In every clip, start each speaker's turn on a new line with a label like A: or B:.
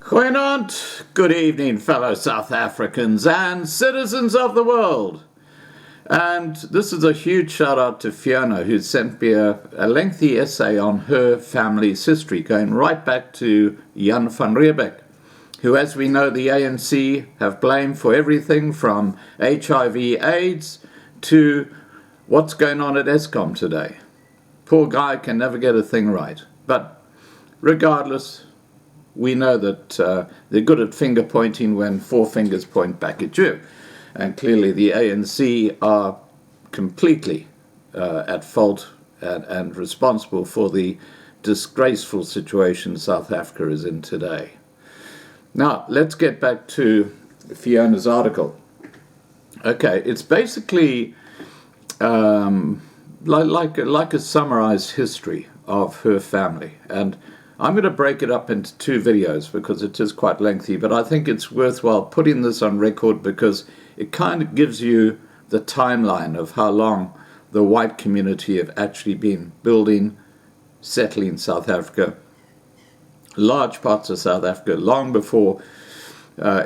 A: Goeienaand, good evening, fellow South Africans and citizens of the world. And this is a huge shout out to Fiona, who sent me a lengthy essay on her family's history, going right back to Jan van Riebeck, who, as we know, the ANC have blamed for everything from HIV/AIDS to what's going on at Eskom today. Poor guy can never get a thing right. But regardless, we know that they're good at finger pointing when four fingers point back at you. And clearly the ANC are completely at fault and responsible for the disgraceful situation South Africa is in today. Now, let's get back to Fiona's article. Okay, it's basically like a summarized history of her family. And I'm going to break it up into two videos because it is quite lengthy, but I think it's worthwhile putting this on record because it kind of gives you the timeline of how long the white community have actually been building, settling South Africa, large parts of South Africa, long before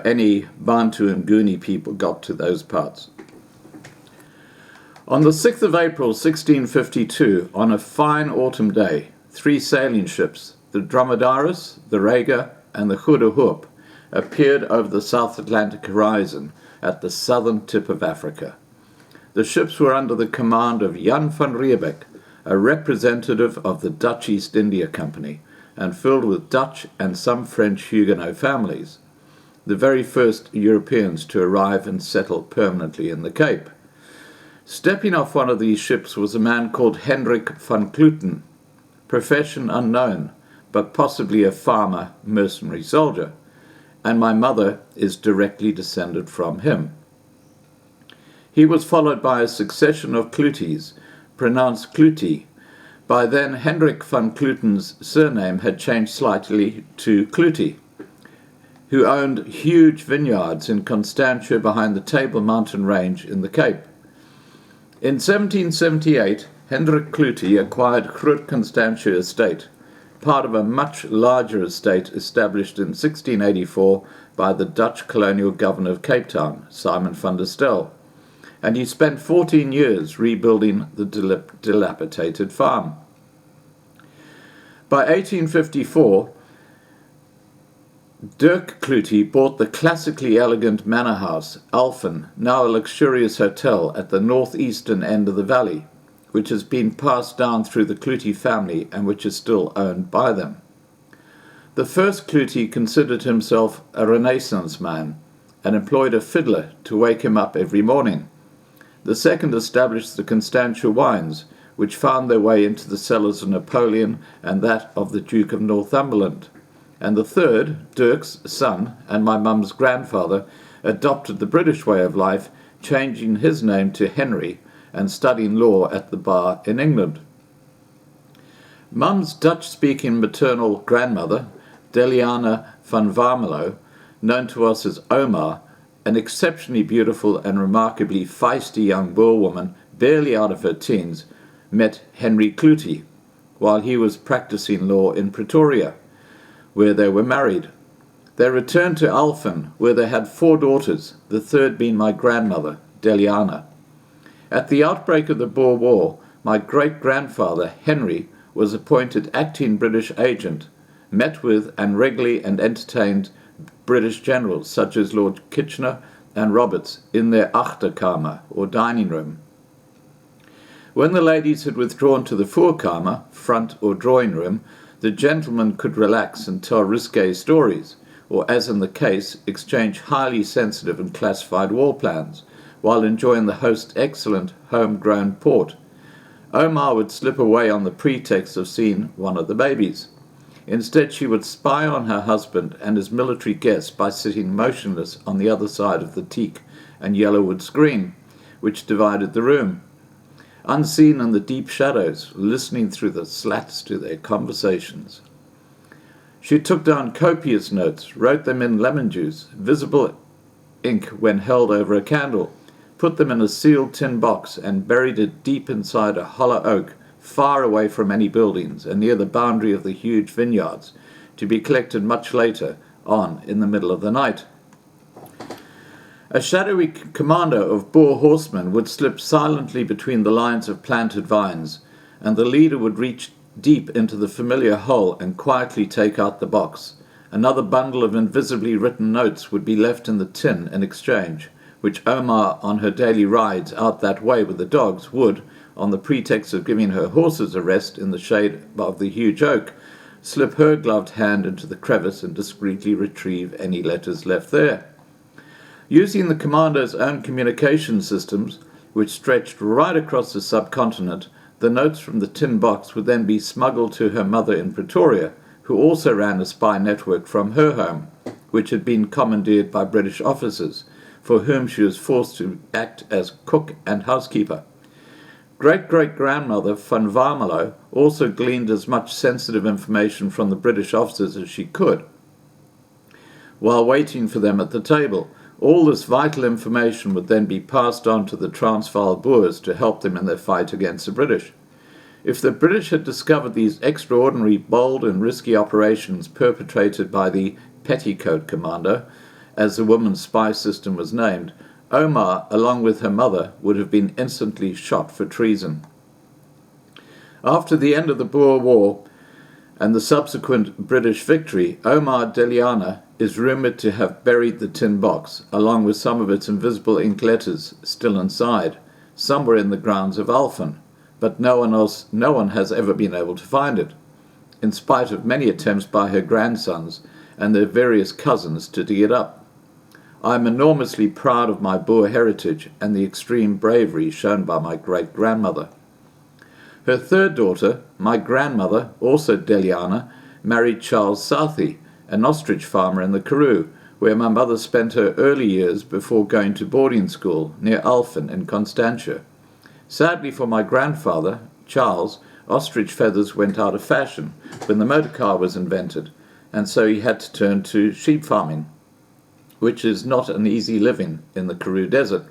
A: any Bantu and Nguni people got to those parts. On the 6th of April 1652, on a fine autumn day, 3 sailing ships, the Dromedaris, the Rega, and the Goede Hoop, appeared over the South Atlantic horizon at the southern tip of Africa. The ships were under the command of Jan van Riebeck, a representative of the Dutch East India Company, and filled with Dutch and some French Huguenot families, the very first Europeans to arrive and settle permanently in the Cape. Stepping off one of these ships was a man called Hendrik van Clootys, profession unknown, but possibly a farmer, mercenary soldier, and my mother is directly descended from him. He was followed by a succession of Clootys, pronounced Clootys. By then, Hendrik van Clootys' surname had changed slightly to Clootys, who owned huge vineyards in Constantia behind the Table Mountain Range in the Cape. In 1778, Hendrik Clootys acquired Constantia Estate, part of a much larger estate established in 1684 by the Dutch colonial governor of Cape Town, Simon van der Stel, and he spent 14 years rebuilding the dilapidated farm. By 1854, Dirk Clootys bought the classically elegant manor house, Alphen, now a luxurious hotel at the northeastern end of the valley, which has been passed down through the Clootys family and which is still owned by them. The first Clootys considered himself a Renaissance man and employed a fiddler to wake him up every morning. The second established the Constantia wines, which found their way into the cellars of Napoleon and that of the Duke of Northumberland. And the third, Dirk's son and my mum's grandfather, adopted the British way of life, changing his name to Henry and studying law at the bar in England. Mum's Dutch-speaking maternal grandmother, Deliana van Warmelo, known to us as Oma, an exceptionally beautiful and remarkably feisty young Boer woman, barely out of her teens, met Henry Clootys while he was practicing law in Pretoria, where they were married. They returned to Alphen, where they had 4 daughters, the third being my grandmother, Deliana. At the outbreak of the Boer War, my great-grandfather, Henry, was appointed acting British agent, met with and regularly and entertained British generals such as Lord Kitchener and Roberts in their achterkamer, or dining room. When the ladies had withdrawn to the voorkamer, front or drawing room, the gentlemen could relax and tell risque stories, or, as in the case, exchange highly sensitive and classified war plans, while enjoying the host's excellent home-grown port. Omar would slip away on the pretext of seeing one of the babies. Instead, she would spy on her husband and his military guests by sitting motionless on the other side of the teak and yellowwood screen, which divided the room. Unseen in the deep shadows, listening through the slats to their conversations. She took down copious notes, wrote them in lemon juice, visible ink when held over a candle, put them in a sealed tin box and buried it deep inside a hollow oak, far away from any buildings and near the boundary of the huge vineyards, to be collected much later on in the middle of the night. A shadowy commando of Boer horsemen would slip silently between the lines of planted vines, and the leader would reach deep into the familiar hole and quietly take out the box. Another bundle of invisibly written notes would be left in the tin in exchange, which Omar, on her daily rides out that way with the dogs, would, on the pretext of giving her horses a rest in the shade of the huge oak, slip her gloved hand into the crevice and discreetly retrieve any letters left there. Using the commando's own communication systems, which stretched right across the subcontinent, the notes from the tin box would then be smuggled to her mother in Pretoria, who also ran a spy network from her home, which had been commandeered by British officers, for whom she was forced to act as cook and housekeeper. Great-great-grandmother van Warmelo also gleaned as much sensitive information from the British officers as she could, while waiting for them at the table. All this vital information would then be passed on to the Transvaal Boers to help them in their fight against the British. If the British had discovered these extraordinary, bold and risky operations perpetrated by the Petticoat Commando, as the woman's spy system was named, Omar, along with her mother, would have been instantly shot for treason. After the end of the Boer War and the subsequent British victory, Omar Deliana is rumoured to have buried the tin box, along with some of its invisible ink letters still inside, somewhere in the grounds of Alphen, but no one has ever been able to find it, in spite of many attempts by her grandsons and their various cousins to dig it up. I am enormously proud of my Boer heritage and the extreme bravery shown by my great-grandmother. Her third daughter, my grandmother, also Deliana, married Charles Southey, an ostrich farmer in the Karoo, where my mother spent her early years before going to boarding school near Alphen in Constantia. Sadly for my grandfather, Charles, ostrich feathers went out of fashion when the motor car was invented, and so he had to turn to sheep farming, which is not an easy living in the Karoo Desert.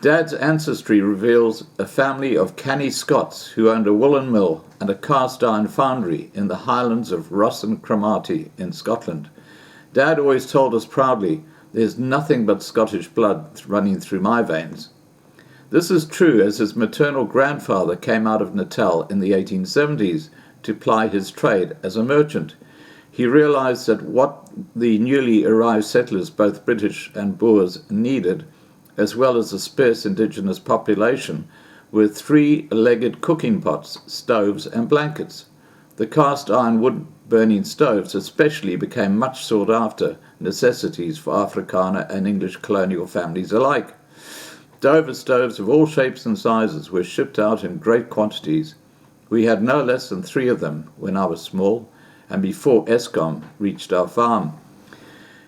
A: Dad's ancestry reveals a family of canny Scots who owned a woolen mill and a cast-iron foundry in the highlands of Ross and Cromarty in Scotland. Dad always told us proudly, "There's nothing but Scottish blood running through my veins." This is true, as his maternal grandfather came out of Natal in the 1870s to ply his trade as a merchant. He realized that what the newly arrived settlers, both British and Boers, needed, as well as the sparse indigenous population, were three-legged cooking pots, stoves and blankets. The cast-iron wood-burning stoves especially became much sought-after necessities for Afrikaner and English colonial families alike. Dover stoves of all shapes and sizes were shipped out in great quantities. We had no less than 3 of them when I was small, and before Eskom reached our farm.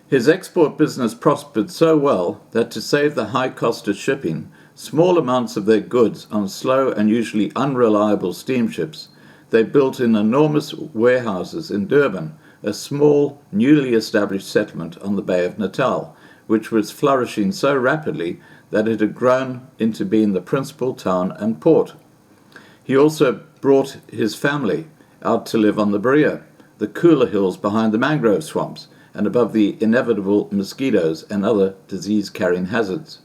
A: His export business prospered so well that to save the high cost of shipping small amounts of their goods on slow and usually unreliable steamships, they built in enormous warehouses in Durban, a small, newly established settlement on the Bay of Natal, which was flourishing so rapidly that it had grown into being the principal town and port. He also brought his family out to live on the Berea, the cooler hills behind the mangrove swamps, and above the inevitable mosquitoes and other disease-carrying hazards.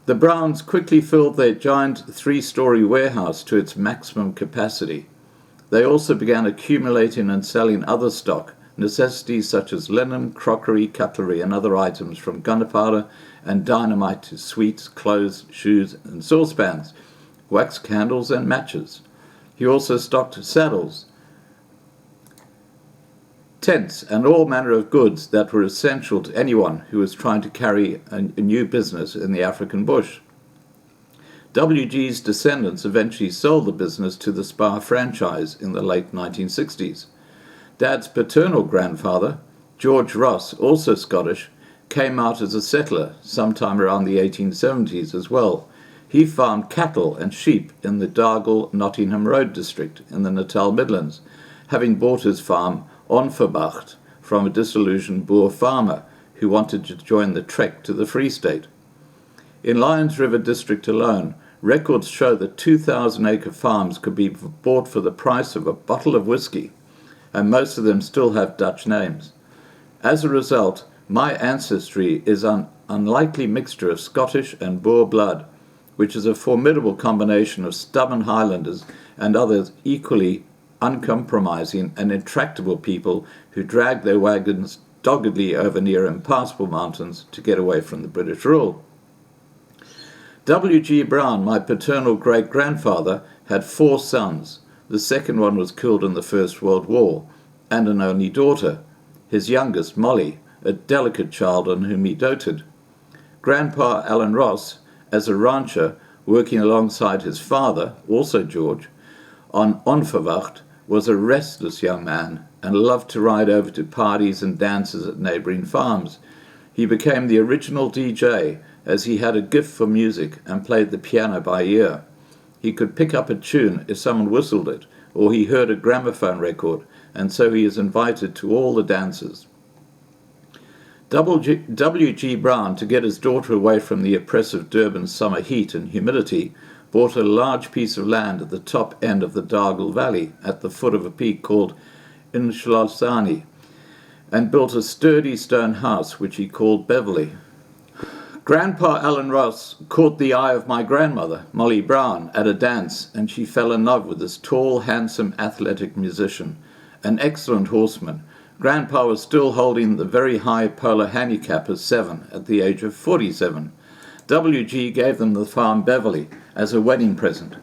A: The Browns quickly filled their giant 3-story warehouse to its maximum capacity. They also began accumulating and selling other stock, necessities such as linen, crockery, cutlery, and other items from gunpowder and dynamite to sweets, clothes, shoes, and saucepans, wax candles, and matches. He also stocked saddles, tents, and all manner of goods that were essential to anyone who was trying to carry a new business in the African bush. WG's descendants eventually sold the business to the Spar franchise in the late 1960s. Dad's paternal grandfather, George Ross, also Scottish, came out as a settler sometime around the 1870s as well. He farmed cattle and sheep in the Dargle-Nottingham Road district in the Natal Midlands, having bought his farm Onverbacht from a disillusioned Boer farmer who wanted to join the trek to the Free State. In Lions River district alone, records show that 2,000-acre farms could be bought for the price of a bottle of whiskey, and most of them still have Dutch names. As a result, my ancestry is an unlikely mixture of Scottish and Boer blood, which is a formidable combination of stubborn Highlanders and others equally uncompromising and intractable people who dragged their wagons doggedly over near impassable mountains to get away from the British rule. W.G. Brown, my paternal great-grandfather, had 4 sons. The second one was killed in the First World War, and an only daughter, his youngest, Molly, a delicate child on whom he doted. Grandpa Alan Ross, as a rancher, working alongside his father, also George, on Onverwacht, was a restless young man and loved to ride over to parties and dances at neighbouring farms. He became the original DJ, as he had a gift for music and played the piano by ear. He could pick up a tune if someone whistled it, or he heard a gramophone record, and so he is invited to all the dances. W.G. Brown, to get his daughter away from the oppressive Durban summer heat and humidity, bought a large piece of land at the top end of the Dargle Valley, at the foot of a peak called Inshlasani, and built a sturdy stone house which he called Beverley. Grandpa Alan Ross caught the eye of my grandmother, Molly Brown, at a dance, and she fell in love with this tall, handsome, athletic musician, an excellent horseman. Grandpa was still holding the very high polar handicap of 7 at the age of 47. W.G. gave them the farm Beverley as a wedding present.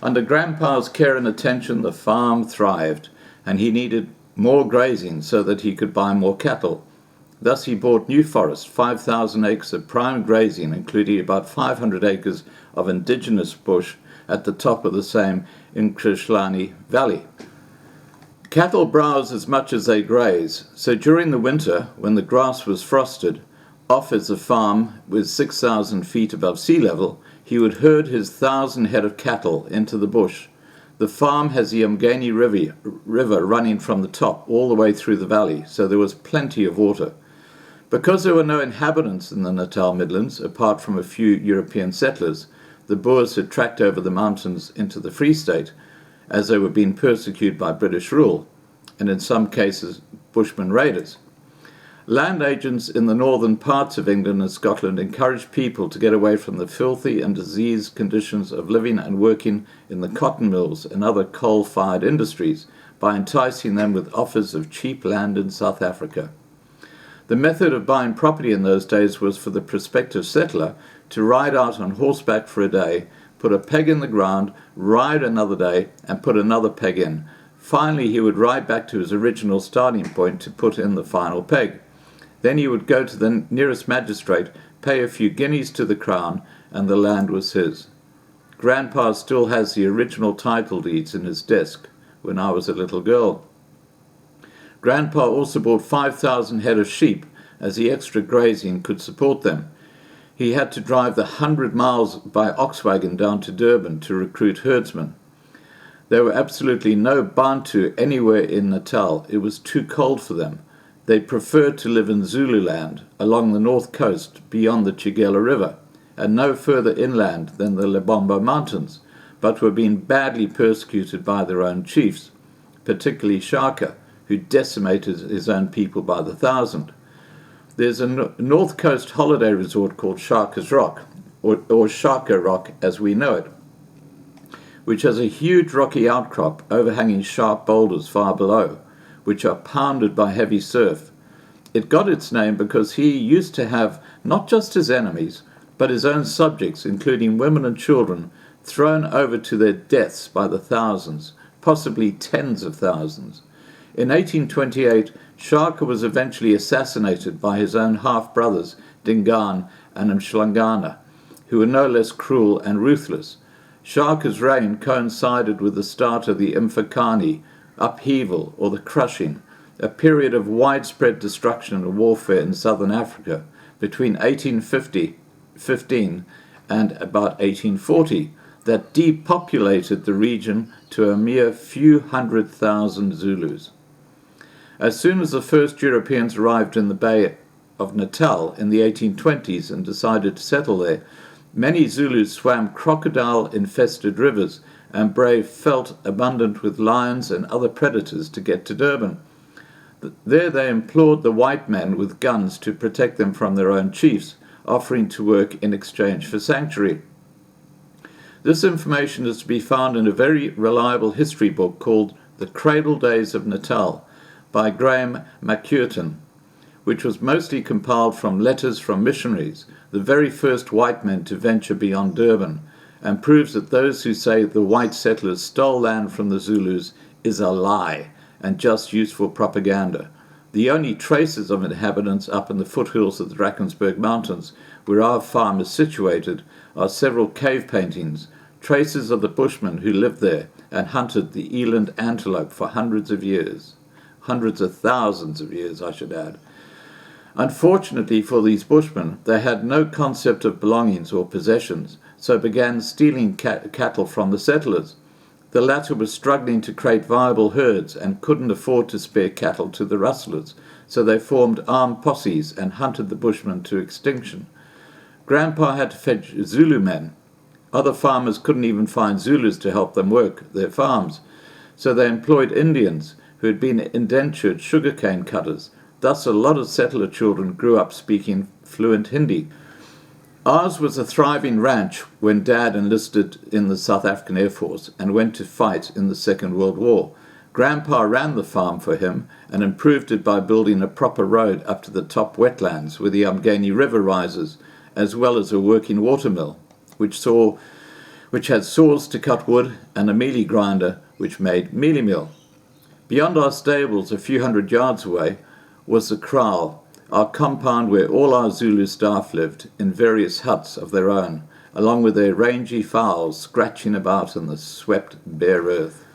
A: Under Grandpa's care and attention, the farm thrived, and he needed more grazing so that he could buy more cattle. Thus he bought new forest, 5,000 acres of prime grazing, including about 500 acres of indigenous bush at the top of the same Inkrishlani Valley. Cattle browse as much as they graze, so during the winter, when the grass was frosted, off as a farm with 6,000 feet above sea level, he would herd his 1,000 head of cattle into the bush. The farm has the Umgeni River running from the top all the way through the valley, so there was plenty of water. Because there were no inhabitants in the Natal Midlands, apart from a few European settlers, the Boers had tracked over the mountains into the Free State, as they were being persecuted by British rule, and in some cases Bushman raiders. Land agents in the northern parts of England and Scotland encouraged people to get away from the filthy and diseased conditions of living and working in the cotton mills and other coal-fired industries by enticing them with offers of cheap land in South Africa. The method of buying property in those days was for the prospective settler to ride out on horseback for a day, put a peg in the ground, ride another day, and put another peg in. Finally, he would ride back to his original starting point to put in the final peg. Then he would go to the nearest magistrate, pay a few guineas to the crown, and the land was his. Grandpa still has the original title deeds in his desk when I was a little girl. Grandpa also bought 5,000 head of sheep, as the extra grazing could support them. He had to drive the 100 miles by ox wagon down to Durban to recruit herdsmen. There were absolutely no Bantu anywhere in Natal. It was too cold for them. They preferred to live in Zululand, along the north coast beyond the Chigela River, and no further inland than the Lebombo Mountains, but were being badly persecuted by their own chiefs, particularly Shaka, who decimated his own people by the 1,000. There's a north coast holiday resort called Shaka's Rock, or Shaka Rock as we know it, which has a huge rocky outcrop overhanging sharp boulders far below, which are pounded by heavy surf. It got its name because he used to have not just his enemies, but his own subjects, including women and children, thrown over to their deaths by the thousands, possibly tens of thousands. In 1828, Shaka was eventually assassinated by his own half-brothers, Dingaan and Mshlangana, who were no less cruel and ruthless. Shaka's reign coincided with the start of the Mfakani upheaval, or the crushing, a period of widespread destruction and warfare in southern Africa between 1815 and about 1840 that depopulated the region to a mere few 100,000 Zulus. As soon as the first Europeans arrived in the Bay of Natal in the 1820s and decided to settle there, many Zulus swam crocodile-infested rivers and braved veldt abundant with lions and other predators to get to Durban. There they implored the white men with guns to protect them from their own chiefs, offering to work in exchange for sanctuary. This information is to be found in a very reliable history book called The Cradle Days of Natal by Graham McCurtain, which was mostly compiled from letters from missionaries, the very first white men to venture beyond Durban, and proves that those who say the white settlers stole land from the Zulus is a lie and just useful propaganda. The only traces of inhabitants up in the foothills of the Drakensberg Mountains, where our farm is situated, are several cave paintings, traces of the Bushmen who lived there and hunted the eland antelope for hundreds of years. Hundreds of thousands of years, I should add. Unfortunately for these Bushmen, they had no concept of belongings or possessions, so began stealing cattle from the settlers. The latter were struggling to create viable herds and couldn't afford to spare cattle to the rustlers, so they formed armed posses and hunted the Bushmen to extinction. Grandpa had to fetch Zulu men. Other farmers couldn't even find Zulus to help them work their farms, so they employed Indians who had been indentured sugarcane cutters. Thus a lot of settler children grew up speaking fluent Hindi. Ours was a thriving ranch when Dad enlisted in the South African Air Force and went to fight in the Second World War. Grandpa ran the farm for him and improved it by building a proper road up to the top wetlands where the Umgeni River rises, as well as a working watermill, which had saws to cut wood and a mealie grinder which made mealie meal. Beyond our stables, a few hundred yards away, was the kraal, our compound where all our Zulu staff lived in various huts of their own, along with their rangy fowls scratching about in the swept bare earth.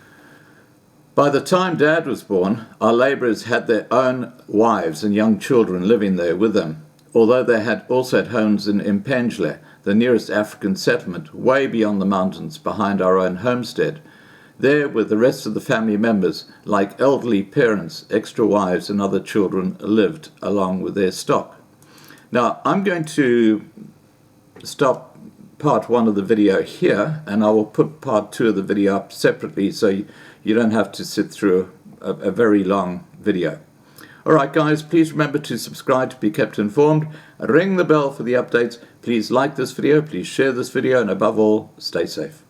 A: By the time Dad was born, our labourers had their own wives and young children living there with them, although they had also had homes in Impengle, the nearest African settlement, way beyond the mountains behind our own homestead. There, with the rest of the family members, like elderly parents, extra wives and other children, lived along with their stock. Now, I'm going to stop part 1 of the video here, and I will put part 2 of the video up separately so you don't have to sit through a very long video. Alright guys, please remember to subscribe to be kept informed. Ring the bell for the updates. Please like this video, please share this video, and above all, stay safe.